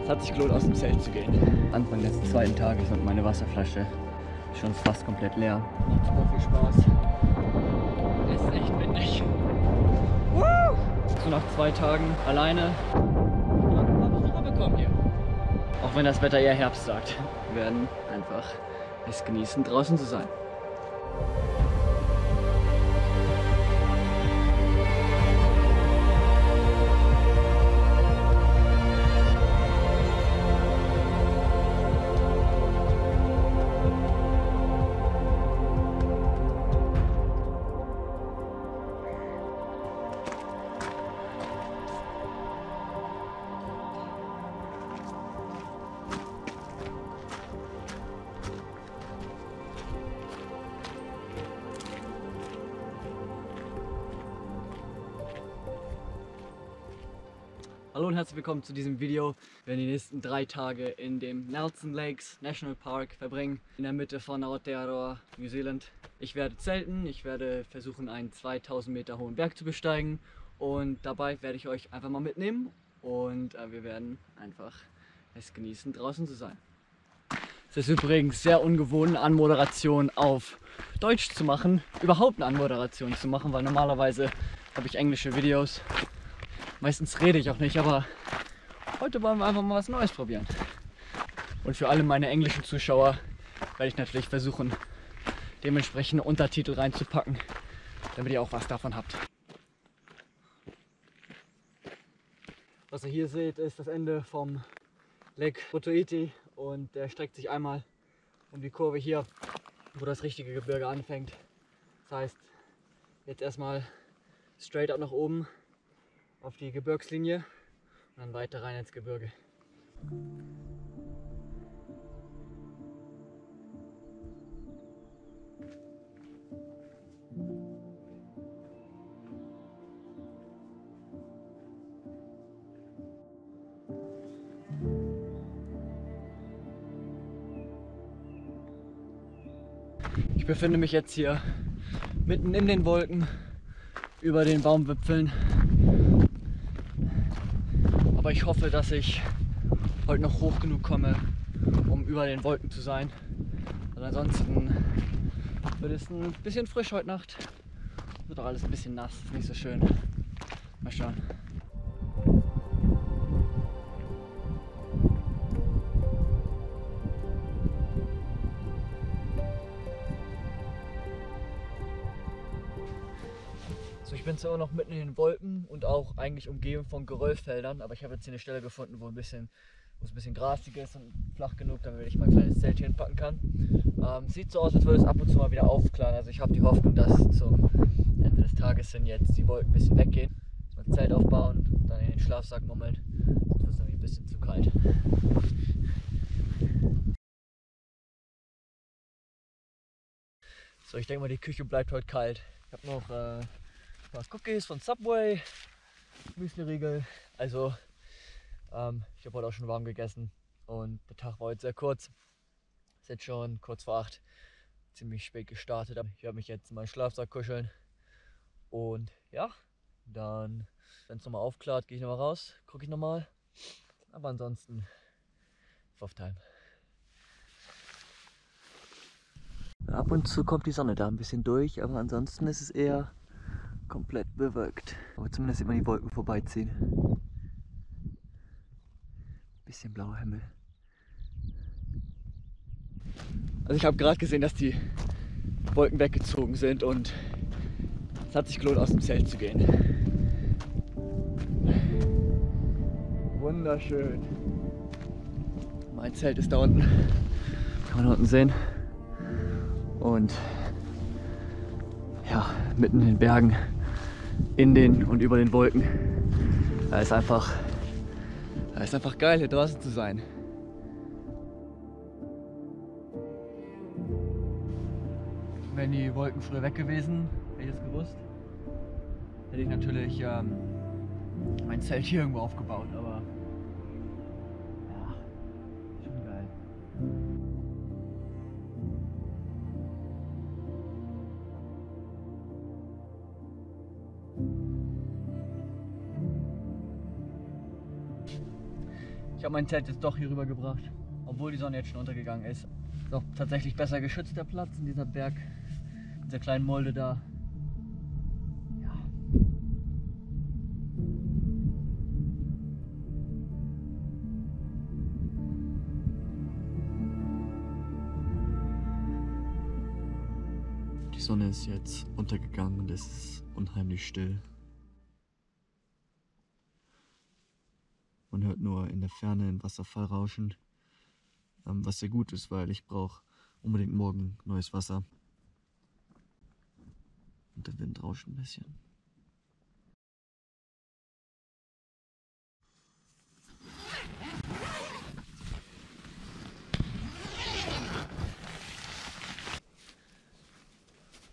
Es hat sich gelohnt, aus dem Zelt zu gehen. Anfang des zweiten Tages und meine Wasserflasche ist schon fast komplett leer. Macht super viel Spaß. Es ist echt windig. Woo! So nach 2 Tagen alleine. Wir haben ein paar Besucher bekommen hier. Auch wenn das Wetter eher Herbst sagt. Wir werden einfach es genießen, draußen zu sein. Hallo und herzlich willkommen zu diesem Video. Wir werden die nächsten 3 Tage in dem Nelson Lakes National Park verbringen, in der Mitte von Aotearoa, Neuseeland. Ich werde zelten, ich werde versuchen, einen 2000 Meter hohen Berg zu besteigen und dabei werde ich euch einfach mal mitnehmen und wir werden einfach es genießen, draußen zu sein. Es ist übrigens sehr ungewohnt, eine Anmoderation auf Deutsch zu machen, überhaupt eine Anmoderation zu machen, weil normalerweise habe ich englische Videos. Meistens rede ich auch nicht, aber heute wollen wir einfach mal was Neues probieren. Und für alle meine englischen Zuschauer werde ich natürlich versuchen, dementsprechende Untertitel reinzupacken, damit ihr auch was davon habt. Was ihr hier seht, ist das Ende vom Lake Rotoiti und der streckt sich einmal um die Kurve hier, wo das richtige Gebirge anfängt. Das heißt, jetzt erstmal straight up nach oben auf die Gebirgslinie und dann weiter rein ins Gebirge. Ich befinde mich jetzt hier mitten in den Wolken, über den Baumwipfeln. Aber ich hoffe, dass ich heute noch hoch genug komme, um über den Wolken zu sein. Und ansonsten wird es ein bisschen frisch heute Nacht. Wird auch alles ein bisschen nass, ist nicht so schön. Mal schauen. So, ich bin zwar noch mitten in den Wolken und auch eigentlich umgeben von Geröllfeldern, aber ich habe jetzt hier eine Stelle gefunden, wo es ein bisschen grasig ist und flach genug, damit ich mein kleines Zelt hier hinpacken kann. Sieht so aus, als würde es ab und zu mal wieder aufklaren. Also ich habe die Hoffnung, dass zum Ende des Tages hin jetzt die Wolken ein bisschen weggehen. Mein Zelt aufbauen und dann in den Schlafsack mummeln. Sonst wird es nämlich ein bisschen zu kalt. So, ich denke mal, die Küche bleibt heute kalt. Ich habe noch ein paar Cookies von Subway, Müsli-Riegel. Also ich habe heute auch schon warm gegessen und der Tag war heute sehr kurz. Ist jetzt schon kurz vor 8, ziemlich spät gestartet. Ich werde mich jetzt in meinen Schlafsack kuscheln und ja, dann, wenn es nochmal aufklart, gehe ich nochmal raus, gucke ich nochmal. Aber ansonsten, Time. Ab und zu kommt die Sonne da ein bisschen durch, aber ansonsten ist es eher komplett bewölkt. Aber zumindest sieht man die Wolken vorbeiziehen. Bisschen blauer Himmel. Also ich habe gerade gesehen, dass die Wolken weggezogen sind und es hat sich gelohnt, aus dem Zelt zu gehen. Wunderschön. Mein Zelt ist da unten. Kann man da unten sehen. Und ja, mitten in den Bergen, in den und über den Wolken. Da ist einfach geil, hier draußen zu sein. Wären die Wolken früher weg gewesen, hätte ich es gewusst, hätte ich natürlich mein Zelt hier irgendwo aufgebaut, aber ja, schon geil. habe mein Zelt jetzt doch hier rüber gebracht, obwohl die Sonne jetzt schon untergegangen ist. Ist auch tatsächlich besser geschützt, der Platz in dieser Berg, in dieser kleinen Mulde da. Ja. Die Sonne ist jetzt untergegangen und es ist unheimlich still. Man hört nur in der Ferne einen Wasserfall rauschen, was sehr gut ist, weil ich brauche unbedingt morgen neues Wasser. Und der Wind rauscht ein bisschen.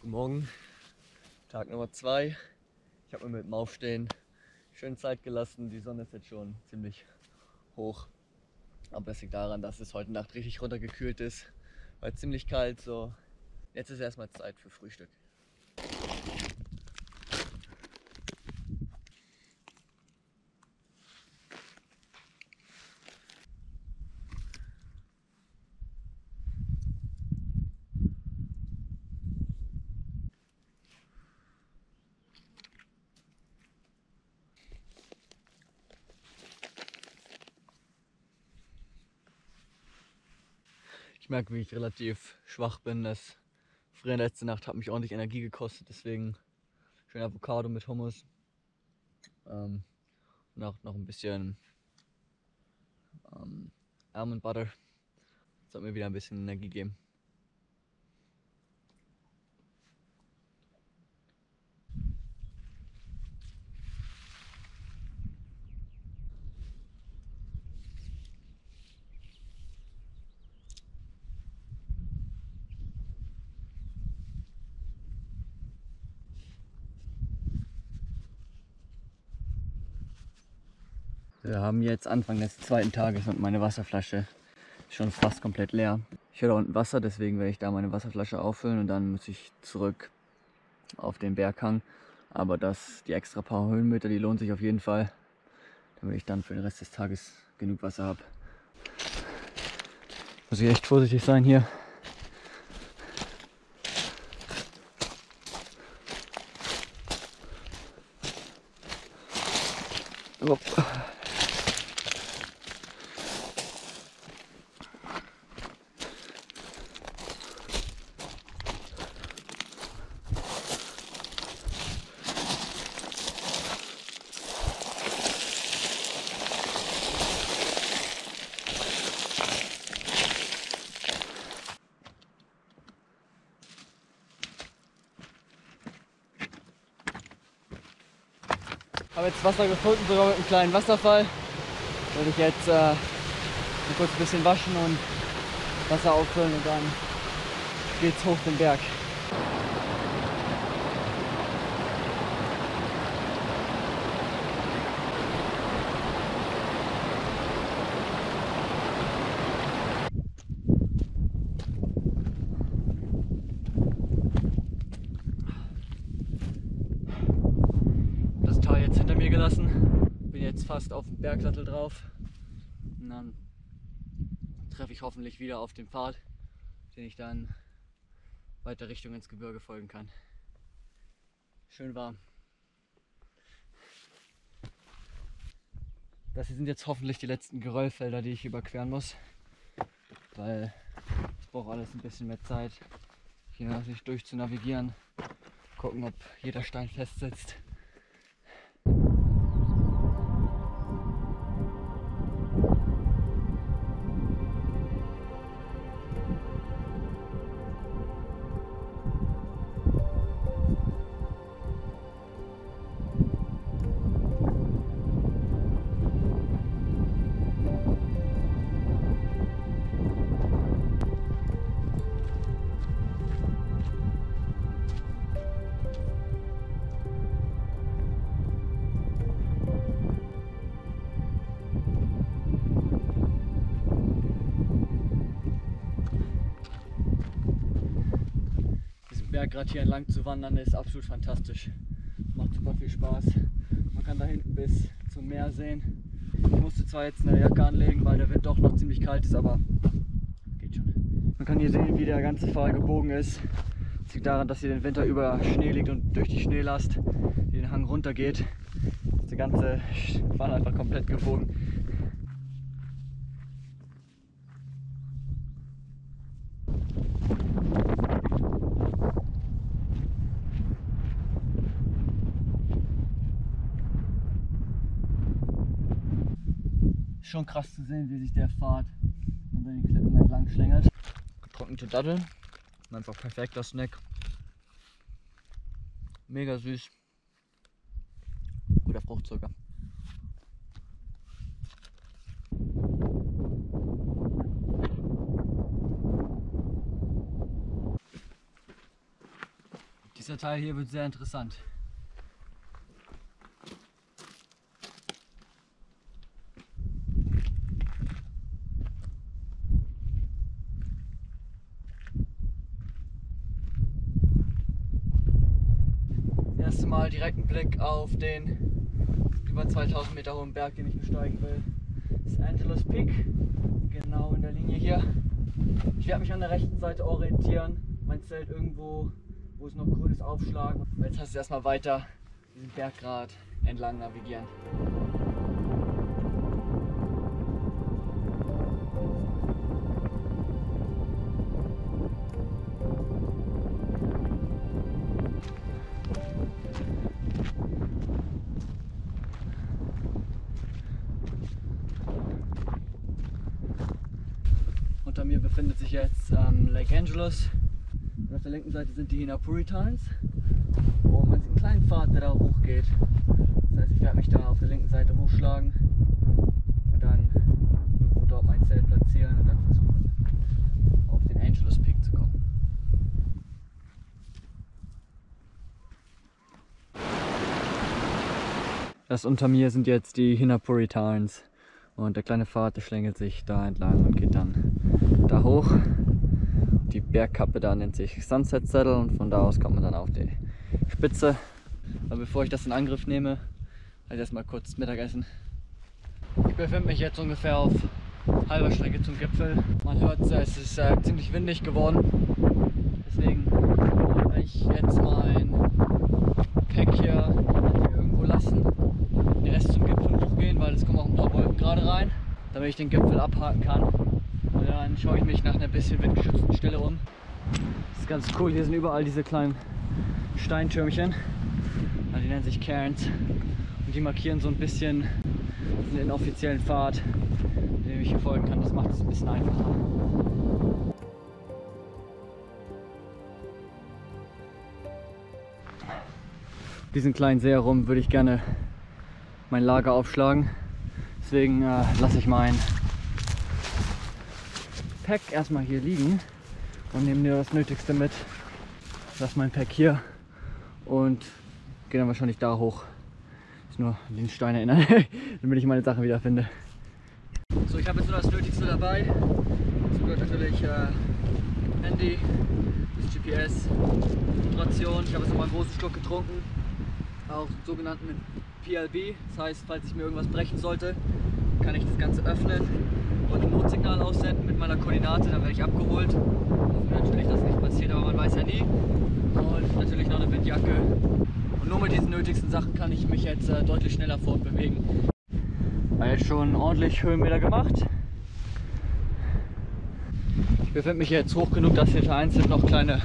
Guten Morgen, Tag Nummer 2. Ich habe mir mit dem Aufstehen schön Zeit gelassen. Die Sonne ist jetzt schon ziemlich hoch. Aber das liegt daran, dass es heute Nacht richtig runtergekühlt ist. War ziemlich kalt. So. Jetzt ist erstmal Zeit für Frühstück. Ich merke, wie ich relativ schwach bin. Das früher letzte Nacht hat mich ordentlich Energie gekostet, deswegen schön Avocado mit Hummus. Und auch noch ein bisschen Almond Butter. Das hat mir wieder ein bisschen Energie geben. Wir haben jetzt Anfang des zweiten Tages und meine Wasserflasche ist schon fast komplett leer. Ich höre da unten Wasser, deswegen werde ich da meine Wasserflasche auffüllen und dann muss ich zurück auf den Berghang. Aber die extra paar Höhenmeter, die lohnt sich auf jeden Fall, damit ich dann für den Rest des Tages genug Wasser habe. Muss ich echt vorsichtig sein hier. Oh. Ich habe jetzt Wasser gefunden, sogar mit einem kleinen Wasserfall. Werde ich jetzt kurz ein bisschen waschen und Wasser auffüllen und dann geht's hoch den Berg. Jetzt hinter mir gelassen, bin jetzt fast auf dem Bergsattel drauf und dann treffe ich hoffentlich wieder auf den Pfad, den ich dann weiter Richtung ins Gebirge folgen kann. Schön warm. Das hier sind jetzt hoffentlich die letzten Geröllfelder, die ich überqueren muss, weil ich brauche alles ein bisschen mehr Zeit, hier natürlich durch zu navigieren, gucken, ob jeder Stein fest sitzt. Gerade hier entlang zu wandern ist absolut fantastisch. Macht super viel Spaß. Man kann da hinten bis zum Meer sehen. Ich musste zwar jetzt eine Jacke anlegen, weil der Wind doch noch ziemlich kalt ist, aber geht schon. Man kann hier sehen, wie der ganze Pfahl gebogen ist. Das liegt daran, dass hier den Winter über Schnee liegt und durch die Schneelast die den Hang runter geht, ist der ganze Pfahl einfach komplett gebogen. Schon krass zu sehen, wie sich der Pfad an den Klippen entlang schlängelt. Getrocknete Datteln, einfach perfekter Snack. Mega süß. Guter Fruchtzucker. Dieser Teil hier wird sehr interessant. Das erste Mal direkten Blick auf den über 2000 Meter hohen Berg, den ich besteigen will. Das ist Angelos Peak, genau in der Linie hier. Ich werde mich an der rechten Seite orientieren, mein Zelt irgendwo, wo es noch grün ist, aufschlagen. Jetzt heißt es erstmal weiter diesen Berggrat entlang navigieren. Unter mir befindet sich jetzt Lake Angelos. Und auf der linken Seite sind die Hina Puritans. Und man sieht einen kleinen Pfad, der da hochgeht. Das heißt, ich werde mich da auf der linken Seite hochschlagen und dann irgendwo dort mein Zelt platzieren und dann versuchen, auf den Angelos Peak zu kommen. Das unter mir sind jetzt die Hina Puritans. Und der kleine Pfad, der schlängelt sich da entlang und geht dann da hoch. Die Bergkappe da nennt sich Sunset Saddle und von da aus kommt man dann auf die Spitze. Aber bevor ich das in Angriff nehme, halt erstmal kurz Mittagessen. Ich befinde mich jetzt ungefähr auf halber Strecke zum Gipfel. Man hört, es ist ziemlich windig geworden. Deswegen werde ich jetzt mein Pack hier irgendwo lassen. Den Rest zum Gipfel hochgehen, weil es kommen auch ein paar Wolken gerade rein, damit ich den Gipfel abhaken kann. Und dann schaue ich mich nach einer bisschen windgeschützten Stelle um. Das ist ganz cool, hier sind überall diese kleinen Steintürmchen, die nennen sich Cairns und die markieren so ein bisschen den inoffiziellen Pfad, dem ich hier folgen kann. Das macht es ein bisschen einfacher. Diesen kleinen See herum würde ich gerne mein Lager aufschlagen. Deswegen lasse ich mein Pack erstmal hier liegen und nehme mir das Nötigste mit. Lasse mein Pack hier und gehe dann wahrscheinlich da hoch. Ist nur an den Stein erinnern, damit ich meine Sachen wieder finde. So, ich habe jetzt nur das Nötigste dabei. Dazu gehört natürlich Handy, das GPS, Ration. Ich habe jetzt nochmal einen großen Schluck getrunken. Auch sogenannten PLB, das heißt, falls ich mir irgendwas brechen sollte, kann ich das Ganze öffnen und ein Notsignal aussenden mit meiner Koordinate, dann werde ich abgeholt. Natürlich, dass nicht passiert, aber man weiß ja nie. Und natürlich noch eine Windjacke. Und nur mit diesen nötigsten Sachen kann ich mich jetzt deutlich schneller fortbewegen. Ich habe jetzt schon ordentlich Höhenmeter gemacht. Ich befinde mich jetzt hoch genug, dass hier vereinzelt noch kleine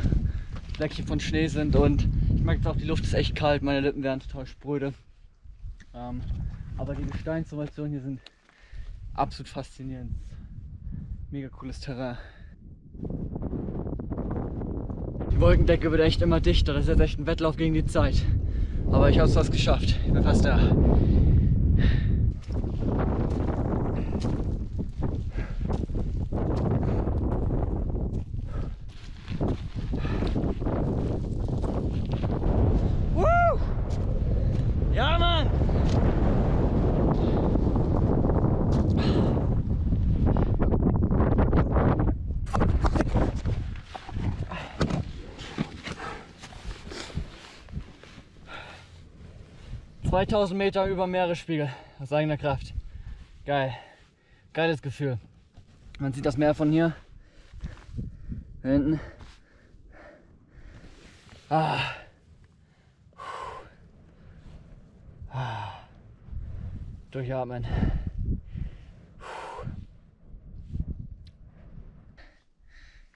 Fleckchen von Schnee sind und ich merke jetzt auch, die Luft ist echt kalt, meine Lippen werden total spröde. Aber die Gesteinsformationen hier sind absolut faszinierend. Mega cooles Terrain. Die Wolkendecke wird echt immer dichter, das ist jetzt echt ein Wettlauf gegen die Zeit. Aber ich habe es fast geschafft, ich bin fast da. Ja, Mann! ...2000 Meter über Meeresspiegel aus eigener Kraft. Geil. Geiles Gefühl. Man sieht das Meer von hier. Da hinten. Ah. Ah. Durchatmen.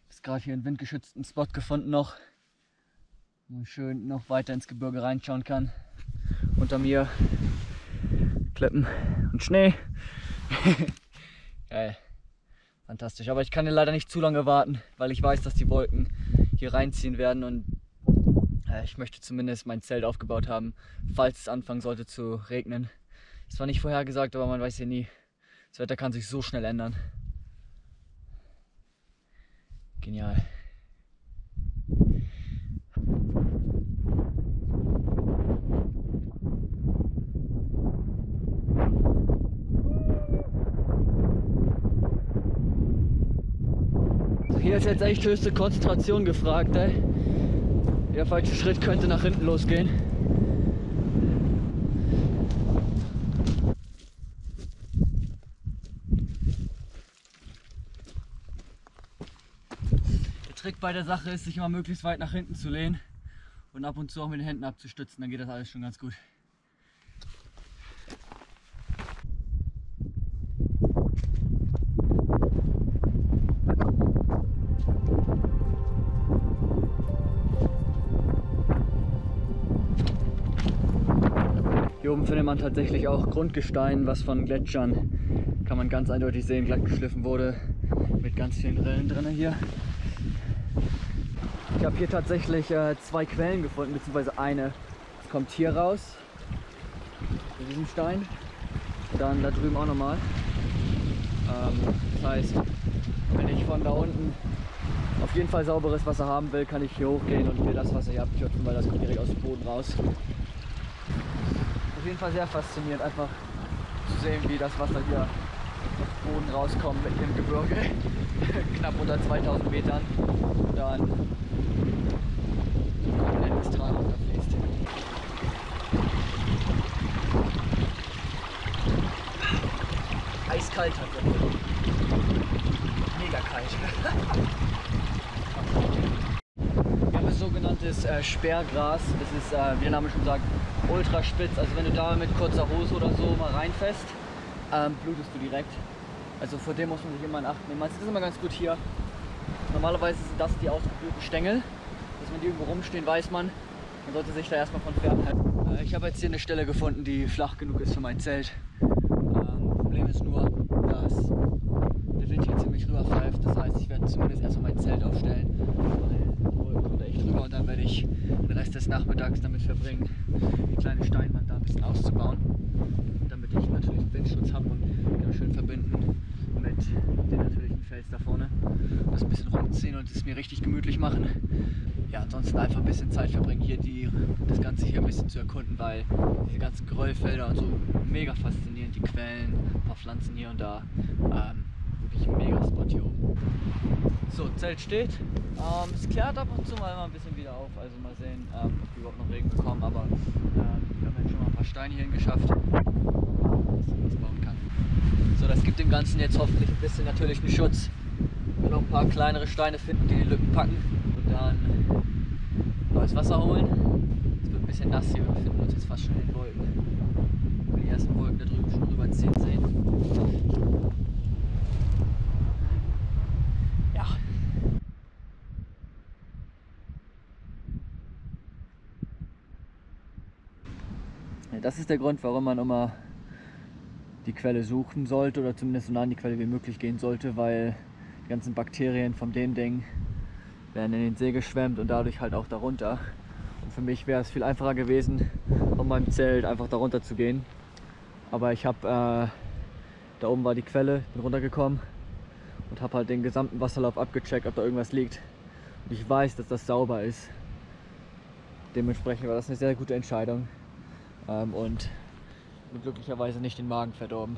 Jetzt gerade hier einen windgeschützten Spot gefunden noch, wo man schön noch weiter ins Gebirge reinschauen kann. Unter mir Klippen und Schnee. Geil. Fantastisch. Aber ich kann hier leider nicht zu lange warten, weil ich weiß, dass die Wolken hier reinziehen werden und ich möchte zumindest mein Zelt aufgebaut haben, falls es anfangen sollte zu regnen. Das war nicht vorhergesagt, aber man weiß ja nie. Das Wetter kann sich so schnell ändern. Genial. Hier ist jetzt echt höchste Konzentration gefragt, ey. Der falsche Schritt könnte nach hinten losgehen. Der Trick bei der Sache ist, sich immer möglichst weit nach hinten zu lehnen und ab und zu auch mit den Händen abzustützen, dann geht das alles schon ganz gut. Hier oben findet man tatsächlich auch Grundgestein, was von Gletschern, kann man ganz eindeutig sehen, glatt geschliffen wurde, mit ganz vielen Rillen drin hier. Ich habe hier tatsächlich 2 Quellen gefunden, beziehungsweise eine kommt hier raus, in diesem Stein, dann da drüben auch nochmal. Das heißt, wenn ich von da unten auf jeden Fall sauberes Wasser haben will, kann ich hier hochgehen und mir das Wasser hier abschöpfen, weil das kommt direkt aus dem Boden raus. Auf jeden Fall sehr faszinierend, einfach zu sehen, wie das Wasser hier aus dem Boden rauskommt mit dem Gebirge, knapp unter 2000 Metern, und dann in das Tal runterfließt. Eiskalt hat er. Mega kalt. Wir haben das sogenanntes Sperrgras. Das ist, wie der Name schon sagt, ultra spitz. Also wenn du da mit kurzer Hose oder so mal reinfäst, blutest du direkt. Also vor dem muss man sich immer in Acht nehmen. Meistens ist immer ganz gut hier. Normalerweise sind das die ausgeblühten Stängel. Dass wenn die irgendwo rumstehen, weiß man sollte sich da erstmal von fernhalten. Ich habe jetzt hier eine Stelle gefunden, die flach genug ist für mein Zelt. Problem ist nur, dass der Wind hier ziemlich rüberpfeift. Das heißt, ich werde zumindest erstmal mein Zelt aufstellen, weil die Wolken kommt echt rüber, und dann werde ich den Rest des Nachmittags damit verbringen, die kleine Steinwand da ein bisschen auszubauen, damit ich natürlich einen Windschutz habe und genau schön verbinden mit dem natürlichen Fels da vorne. Das ein bisschen rumziehen und es mir richtig gemütlich machen. Ja, ansonsten einfach ein bisschen Zeit verbringen, hier das Ganze hier ein bisschen zu erkunden, weil diese ganzen Geröllfelder und so mega faszinierend, die Quellen, ein paar Pflanzen hier und da. Wirklich ein mega Spot hier oben. So, Zelt steht. Es klärt ab und zu mal ein bisschen wieder auf, also mal sehen, ob wir überhaupt noch Regen bekommen, aber wir haben jetzt schon mal ein paar Steine hierhin geschafft, dass ich was bauen kann. So, das gibt dem Ganzen jetzt hoffentlich ein bisschen natürlichen Schutz. Wir noch ein paar kleinere Steine finden, die Lücken packen, und dann neues Wasser holen. Es wird ein bisschen nass hier, wir befinden uns jetzt fast schon in den Wolken. Wir können die ersten Wolken da drüben schon rüberziehen sehen. Ja. Das ist der Grund, warum man immer die Quelle suchen sollte, oder zumindest so nah an die Quelle wie möglich gehen sollte, weil die ganzen Bakterien von dem Ding werden in den See geschwemmt und dadurch halt auch darunter. Und für mich wäre es viel einfacher gewesen, von meinem Zelt einfach darunter zu gehen. Aber ich habe, da oben war die Quelle, bin runtergekommen und habe halt den gesamten Wasserlauf abgecheckt, ob da irgendwas liegt. Und ich weiß, dass das sauber ist. Dementsprechend war das eine sehr gute Entscheidung. Und glücklicherweise nicht den Magen verdorben.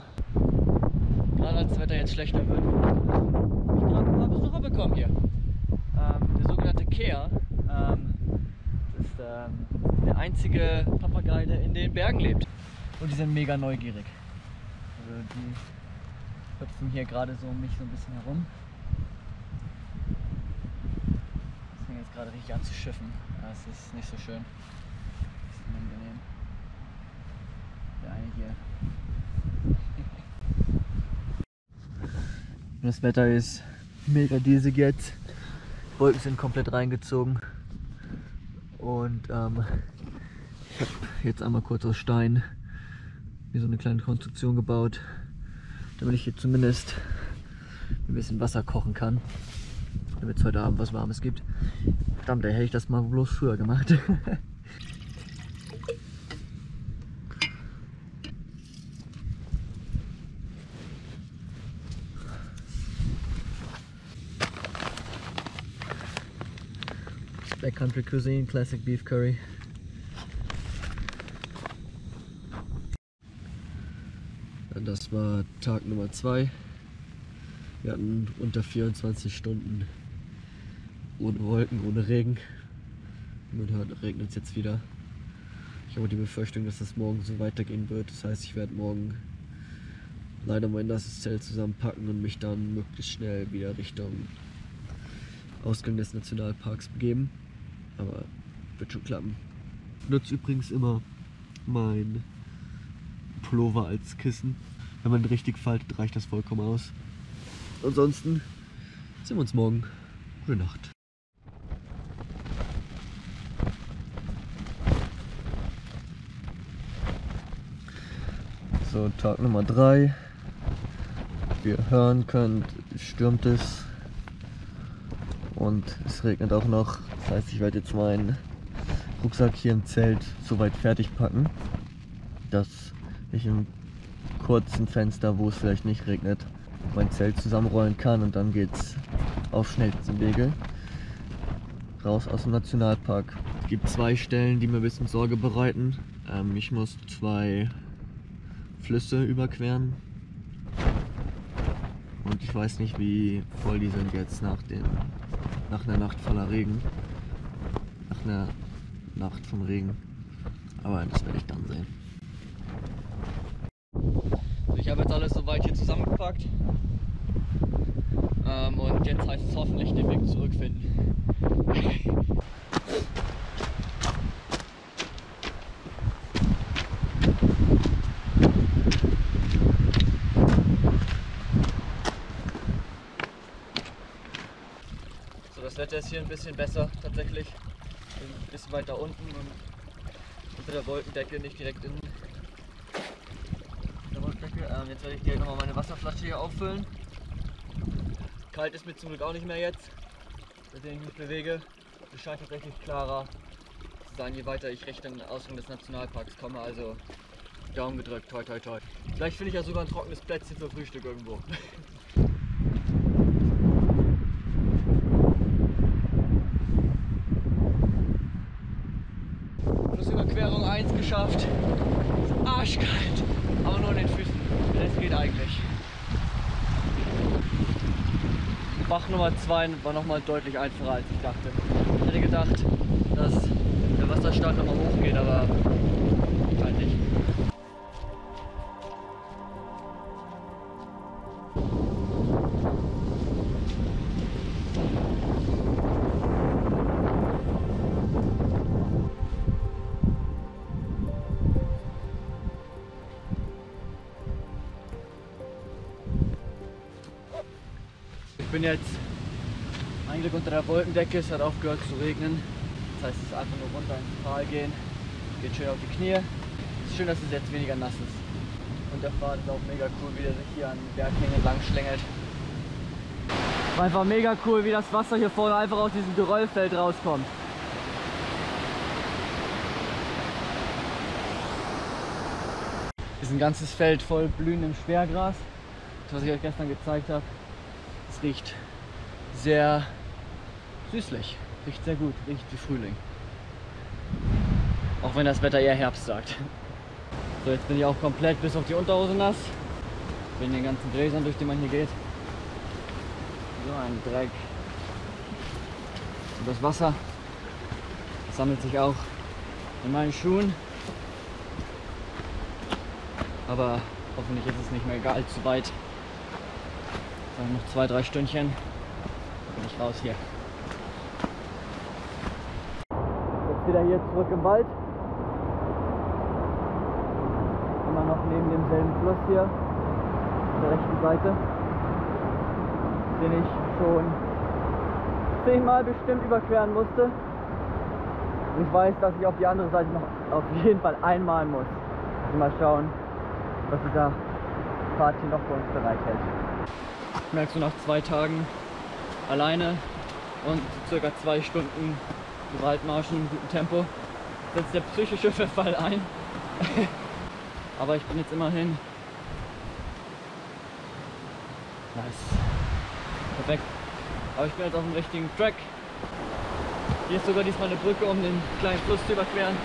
Gerade als das Wetter jetzt schlechter wird, habe ich gerade ein paar Besucher bekommen hier. Der sogenannte Kea, das ist der einzige Papagei, der in den Bergen lebt. Und die sind mega neugierig. Also hüpfen hier gerade so um mich so ein bisschen herum. Das fängt jetzt gerade richtig an zu schiffen. Das ist nicht so schön. Das ist unangenehm. Der eine hier. Das Wetter ist mega diesig jetzt. Wolken sind komplett reingezogen. Und ich habe jetzt einmal kurz aus Stein mir so eine kleine Konstruktion gebaut, damit ich hier zumindest ein bisschen Wasser kochen kann, damit es heute Abend was Warmes gibt. Verdammt, da hätte ich das mal bloß früher gemacht. Backcountry Cuisine, Classic Beef Curry. Das war Tag Nummer 2. Wir hatten unter 24 Stunden ohne Wolken, ohne Regen. Wie man hört, regnet es jetzt wieder. Ich habe die Befürchtung, dass das morgen so weitergehen wird. Das heißt, ich werde morgen leider mein nasses Zelt zusammenpacken und mich dann möglichst schnell wieder Richtung Ausgang des Nationalparks begeben. Aber wird schon klappen. Ich nutze übrigens immer mein Pullover als Kissen. Wenn man richtig faltet, reicht das vollkommen aus. Ansonsten sehen wir uns morgen. Gute Nacht. So, Tag Nummer 3. Wie ihr hören könnt, stürmt es. Und es regnet auch noch. Das heißt, ich werde jetzt meinen Rucksack hier im Zelt so weit fertig packen, dass ich im kurzen Fenster, wo es vielleicht nicht regnet, mein Zelt zusammenrollen kann und dann geht's auf schnellstem Wege raus aus dem Nationalpark. Es gibt 2 Stellen, die mir ein bisschen Sorge bereiten. Ich muss 2 Flüsse überqueren und ich weiß nicht, wie voll die sind jetzt nach einer Nacht voller Regen, nach einer Nacht von Regen, aber das werde ich dann sehen. Ich habe jetzt alles soweit hier zusammengepackt und jetzt heißt es hoffentlich den Weg zurückfinden. So, das Wetter ist hier ein bisschen besser tatsächlich. Ein bisschen weiter unten und unter der Wolkendecke, nicht direkt in der Wolkendecke. Jetzt werde ich dir nochmal meine Wasserflasche hier auffüllen. Kalt ist mir zum Glück auch nicht mehr jetzt, seitdem ich mich bewege. Es scheint tatsächlich klarer zu sein, je weiter ich Richtung Ausgang des Nationalparks komme. Also Daumen gedrückt, toi toi toi. Vielleicht finde ich ja sogar ein trockenes Plätzchen für Frühstück irgendwo. Flussüberquerung 1 geschafft. Ist arschkalt, aber nur in den Füßen. Das geht eigentlich. Bach Nummer 2 war nochmal deutlich einfacher als ich dachte. Ich hätte gedacht, dass der Wasserstand nochmal hochgeht, aber halt nicht. Ich bin jetzt eigentlich unter der Wolkendecke, es hat aufgehört zu regnen. Das heißt, es ist einfach nur runter ins Tal gehen, geht schön auf die Knie. Es ist schön, dass es jetzt weniger nass ist. Und der Pfad ist auch mega cool, wie der sich hier an den Berghängen entlang schlängelt. War einfach mega cool, wie das Wasser hier vorne einfach aus diesem Geröllfeld rauskommt. Hier ist ein ganzes Feld voll blühendem Sperrgras, das was ich euch gestern gezeigt habe. Es riecht sehr süßlich, riecht sehr gut, riecht wie Frühling. Auch wenn das Wetter eher Herbst sagt. So, jetzt bin ich auch komplett bis auf die Unterhose nass. Wegen den ganzen Gräsern, durch die man hier geht. So ein Dreck. Und das Wasser sammelt sich auch in meinen Schuhen. Aber hoffentlich ist es nicht mehr allzu weit Dann noch 2-3 Stündchen. Bin ich raus hier. Jetzt wieder hier zurück im Wald. Immer noch neben demselben Fluss hier. Auf der rechten Seite. Den ich schon 10-mal bestimmt überqueren musste. Und ich weiß, dass ich auf die andere Seite noch auf jeden Fall einmal muss. Also mal schauen, was dieser Pfad hier noch für uns bereithält. Ich merke so nach 2 Tagen alleine und circa 2 Stunden Waldmarschen in gutem Tempo setzt der psychische Verfall ein. Aber ich bin jetzt immerhin nice. Perfekt. Aber ich bin jetzt auf dem richtigen Track. Hier ist sogar diesmal eine Brücke, um den kleinen Fluss zu überqueren.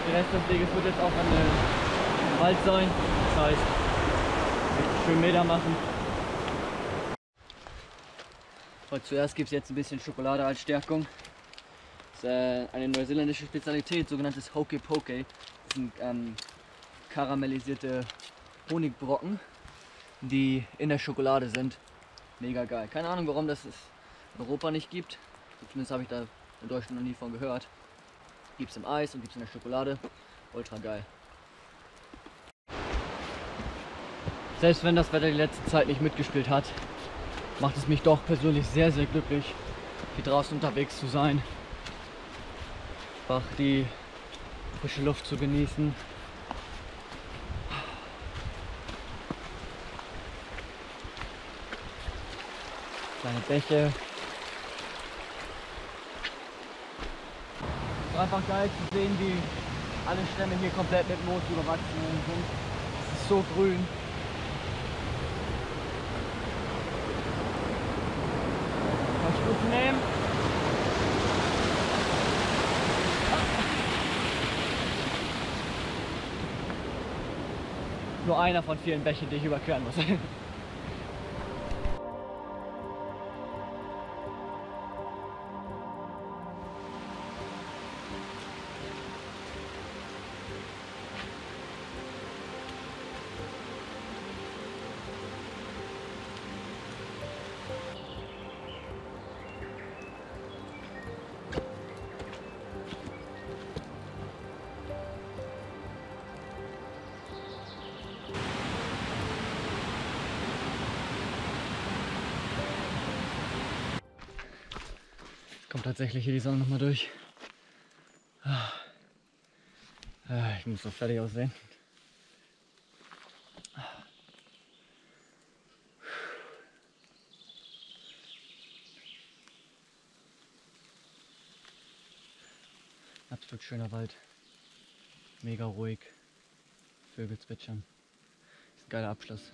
Der Rest des Weges wird jetzt auch im Wald sein. Das heißt, richtig schön Meter machen. Und zuerst gibt es jetzt ein bisschen Schokolade als Stärkung. Das ist eine neuseeländische Spezialität, sogenanntes Hoke Poke. Das sind karamellisierte Honigbrocken, die in der Schokolade sind. Mega geil. Keine Ahnung, warum das in Europa nicht gibt. Zumindest habe ich da in Deutschland noch nie von gehört. Gibt es im Eis und gibt es in der Schokolade. Ultra geil. Selbst wenn das Wetter die letzte Zeit nicht mitgespielt hat, macht es mich doch persönlich sehr, sehr glücklich, hier draußen unterwegs zu sein. Einfach die frische Luft zu genießen. Kleine Bäche. Es ist einfach geil zu sehen, wie alle Stämme hier komplett mit Moos überwachsen sind. Es ist so grün. Kann ich gut nehmen. Nur einer von vielen Bächen, die ich überqueren muss. Kommt tatsächlich hier die Sonne noch mal durch. Ich muss so fertig aussehen. Absolut schöner Wald. Mega ruhig. Vögel zwitschern. Das ist ein geiler Abschluss.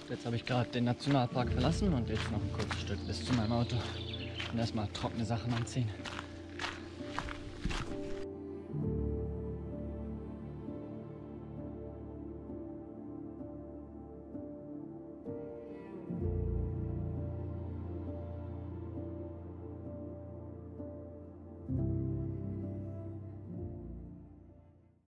Jetzt habe ich gerade den Nationalpark verlassen und jetzt noch ein kurzes Stück bis zu meinem Auto und erstmal trockene Sachen anziehen.